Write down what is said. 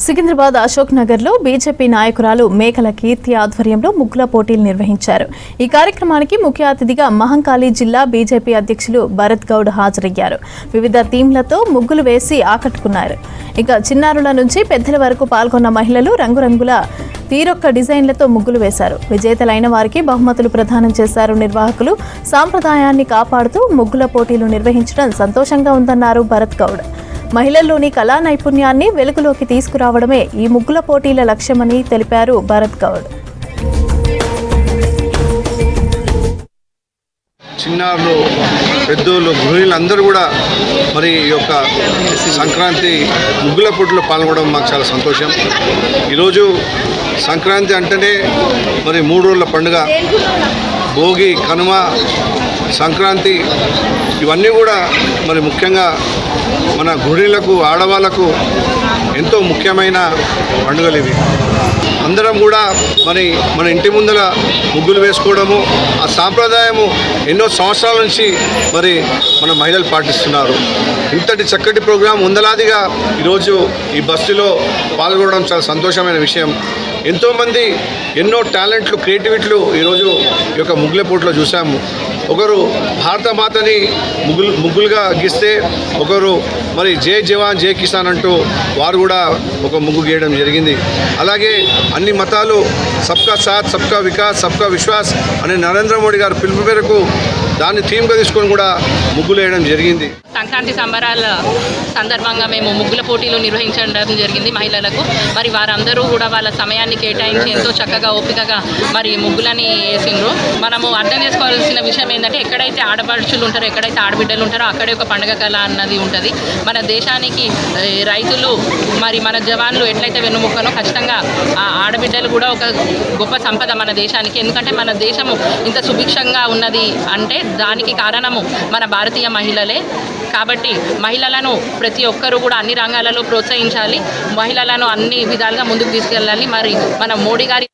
సికింద్రాబాద్ అశోక్ నగర్లో బీజేపీ నాయకురాలు మేకల కీర్తి ఆధ్వర్యంలో ముగ్గుల పోటీలు నిర్వహించారు. ఈ కార్యక్రమానికి ముఖ్య అతిథిగా మహంకాళి జిల్లా బీజేపీ అధ్యక్షులు భరత్ గౌడ్ హాజరయ్యారు. వివిధ థీమ్లతో ముగ్గులు వేసి ఆకట్టుకున్నారు. ఇక చిన్నారుల నుంచి పెద్దల వరకు పాల్గొన్న మహిళలు రంగురంగుల తీరొక్క డిజైన్లతో ముగ్గులు వేశారు. విజేతలైన వారికి బహుమతులు ప్రదానం చేశారు. నిర్వాహకులు సాంప్రదాయాన్ని కాపాడుతూ ముగ్గుల పోటీలు నిర్వహించడం సంతోషంగా ఉందన్నారు భరత్ గౌడ్. మహిళల్లోని కళా నైపుణ్యాన్ని వెలుగులోకి తీసుకురావడమే ఈ ముగ్గుల పోటీల లక్ష్యమని తెలిపారు భరత్ గౌడ్. చిన్నారులు, పెద్దోళ్ళు, గృహిణులందరూ కూడా మరి ఈ యొక్క సంక్రాంతి ముగ్గుల పోటీలో పాల్గొనడం మాకు చాలా సంతోషం. ఈరోజు సంక్రాంతి అంటేనే మరి 3 రోజుల పండుగ. భోగి, కనుమ, సంక్రాంతి ఇవన్నీ కూడా మరి ముఖ్యంగా మన గృహిణులకు, ఆడవాళ్లకు ఎంతో ముఖ్యమైన పండుగలు ఇవి. అందరం కూడా మరి మన ఇంటి ముందర ముగ్గులు వేసుకోవడము, ఆ సాంప్రదాయము ఎన్నో సంవత్సరాల నుంచి మరి మన మహిళలు పాటిస్తున్నారు. ఇంతటి చక్కటి ప్రోగ్రాం వందలాదిగా ఈరోజు ఈ బస్సులో పాల్గొనడం చాలా సంతోషమైన విషయం. ఎంతోమంది ఎన్నో టాలెంట్లు, క్రియేటివిటీలు ఈరోజు ఈ యొక్క ముగ్గుల పోటీలో చూసాము. ఒకరు భారత మాతని ముగ్గులుగా గీస్తే, ఒకరు మరి జై జవాన్ జై కిసాన్ అంటూ వారు కూడా ఒక ముగ్గు గీయడం జరిగింది. అలాగే అన్ని మతాలు సబ్కా సాత్, సబ్కా వికాస్, సబ్కా విశ్వాస్ అనే నరేంద్ర మోడీ గారు పిలుపు మేరకు దాన్ని థీమ్గా తీసుకొని కూడా ముగ్గులు వేయడం జరిగింది. సంక్రాంతి సంబరాల సందర్భంగా మేము ముగ్గుల పోటీలు నిర్వహించడం జరిగింది మహిళలకు. మరి వారందరూ కూడా వాళ్ళ సమయాన్ని కేటాయించి ఎంతో చక్కగా ఓపికగా మరి ముగ్గులని వేసిండ్రు. మనము అర్థం చేసుకోవాల్సిన విషయం ఏంటంటే, ఎక్కడైతే ఆడపడుచులు ఉంటారో, ఎక్కడైతే ఆడబిడ్డలు ఉంటారో అక్కడే ఒక పండుగ కళ అన్నది ఉంటుంది. మన దేశానికి రైతులు మరి మన జవాన్లు ఎట్లయితే వెన్నుముక్కనో, ఖచ్చితంగా ఆ ఆడబిడ్డలు కూడా ఒక గొప్ప సంపద మన దేశానికి. ఎందుకంటే మన దేశము ఇంత సుభిక్షంగా ఉన్నది అంటే దానికి కారణము మన భారతీయ మహిళలే. కాబట్టి మహిళలను ప్రతి ఒక్కరూ కూడా అన్ని రంగాలలో ప్రోత్సహించాలి, మహిళలను అన్ని విధాలుగా ముందుకు తీసుకెళ్ళాలి. మరి మన మోడీ గారి